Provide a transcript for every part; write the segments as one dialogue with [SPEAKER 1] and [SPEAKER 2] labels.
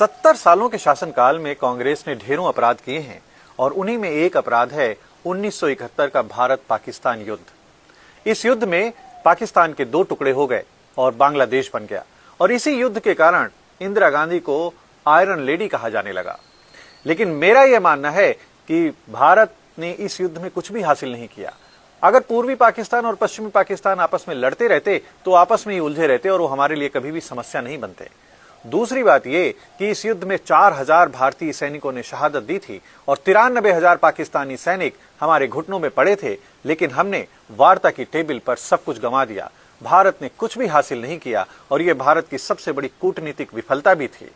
[SPEAKER 1] 70 सालों के शासनकाल में कांग्रेस ने ढेरों अपराध किए हैं और उन्हीं में एक अपराध है 1971 का भारत पाकिस्तान युद्ध। इस युद्ध में पाकिस्तान के दो टुकड़े हो गए और बांग्लादेश बन गया और इसी युद्ध के कारण इंदिरा गांधी को आयरन लेडी कहा जाने लगा। लेकिन मेरा यह मानना है कि भारत ने इस युद्ध में कुछ भी हासिल नहीं किया। अगर पूर्वी पाकिस्तान और पश्चिमी पाकिस्तान आपस में लड़ते रहते तो आपस में ही उलझे रहते और वो हमारे लिए कभी भी समस्या नहीं बनते। दूसरी बात यह कि इस युद्ध में 4000 भारतीय सैनिकों ने शहादत दी थी और 93,000 पाकिस्तानी सैनिक हमारे घुटनों में पड़े थे, लेकिन हमने वार्ता की टेबल पर सब कुछ गंवा दिया। भारत ने कुछ भी हासिल नहीं किया और यह भारत की सबसे बड़ी कूटनीतिक विफलता भी थी।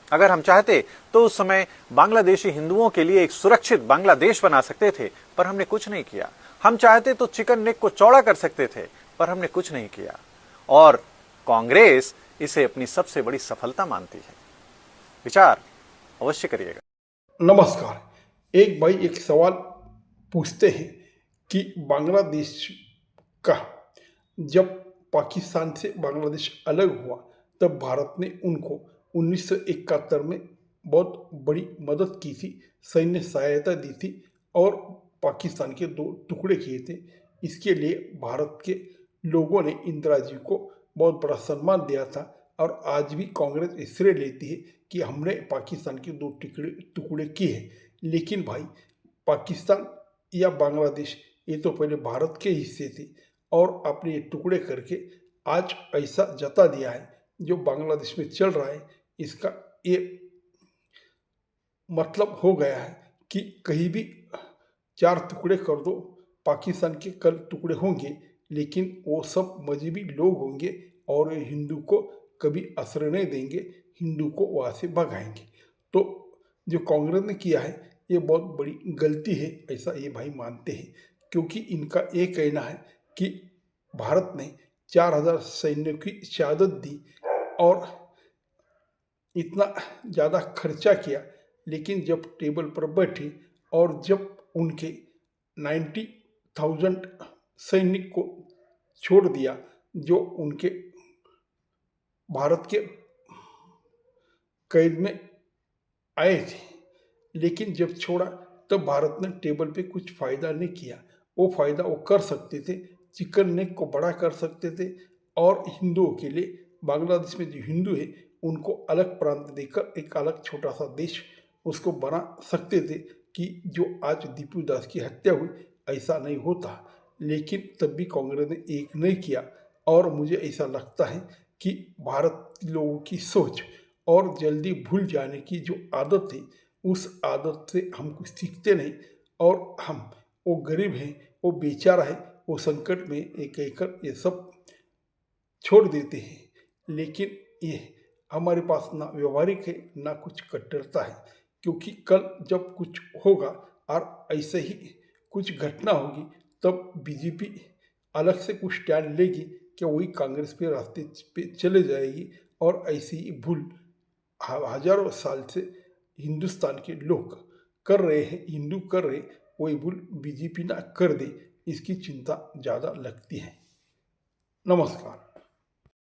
[SPEAKER 1] अगर हम चाहते तो उस समय बांग्लादेशी हिंदुओं के लिए एक सुरक्षित बांग्लादेश बना सकते थे, पर हमने कुछ नहीं किया। हम चाहते तो चिकन नेक को चौड़ा कर सकते थे, पर हमने कुछ नहीं किया और कांग्रेस इसे अपनी सबसे बड़ी सफलता मानती है। विचार अवश्य करिएगा।
[SPEAKER 2] नमस्कार। एक भाई एक सवाल पूछते हैं कि बांग्लादेश का जब पाकिस्तान से बांग्लादेश अलग हुआ तब भारत ने उनको 1971 में बहुत बड़ी मदद की थी, सैन्य सहायता दी थी और पाकिस्तान के दो टुकड़े किए थे। इसके लिए भारत के लोगों ने इंदिरा जी को बहुत बड़ा सम्मान दिया था और आज भी कांग्रेस श्रेय लेती है कि हमने पाकिस्तान के दो टुकड़े किए हैं। लेकिन भाई पाकिस्तान या बांग्लादेश ये तो पहले भारत के हिस्से थे और अपने ये टुकड़े करके आज ऐसा जता दिया है जो बांग्लादेश में चल रहा है। इसका ये मतलब हो गया है कि कहीं भी 4 टुकड़े कर दो, पाकिस्तान के कल टुकड़े होंगे, लेकिन वो सब मजहबी लोग होंगे और हिंदू को कभी आश्रय नहीं देंगे, हिंदू को वहाँ से भगाएंगे। तो जो कांग्रेस ने किया है ये बहुत बड़ी गलती है, ऐसा ये भाई मानते हैं, क्योंकि इनका ये कहना है कि भारत ने 4000 सैनिकों की शहादत दी और इतना ज़्यादा खर्चा किया, लेकिन जब टेबल पर बैठे और जब उनके 90,000 सैनिक को छोड़ दिया जो उनके भारत के कैद में आए थे, लेकिन जब छोड़ा तब भारत ने टेबल पे कुछ फ़ायदा नहीं किया। वो फ़ायदा वो कर सकते थे, चिकन नेक को बड़ा कर सकते थे और हिंदुओं के लिए बांग्लादेश में जो हिंदू है उनको अलग प्रांत देकर एक अलग छोटा सा देश उसको बना सकते थे कि जो आज दीपू दास की हत्या हुई ऐसा नहीं होता। लेकिन तब भी कांग्रेस ने एक नहीं किया और मुझे ऐसा लगता है कि भारत के लोगों की सोच और जल्दी भूल जाने की जो आदत है उस आदत से हम कुछ सीखते नहीं और हम वो गरीब हैं, वो बेचारा है, वो संकट में एक कहकर ये सब छोड़ देते हैं। लेकिन ये हमारे पास ना व्यवहारिक है ना कुछ कट्टरता है, क्योंकि कल जब कुछ होगा और ऐसे ही कुछ घटना होगी तब बीजेपी अलग से कुछ स्टैंड लेगी कि वही कांग्रेस पे रास्ते पे चले जाएगी और ऐसी ही भूल हजारों साल से हिंदुस्तान के लोग कर रहे हैं, हिंदू कर रहे, वही भूल बीजेपी ना कर दे, इसकी चिंता ज़्यादा लगती है। नमस्कार।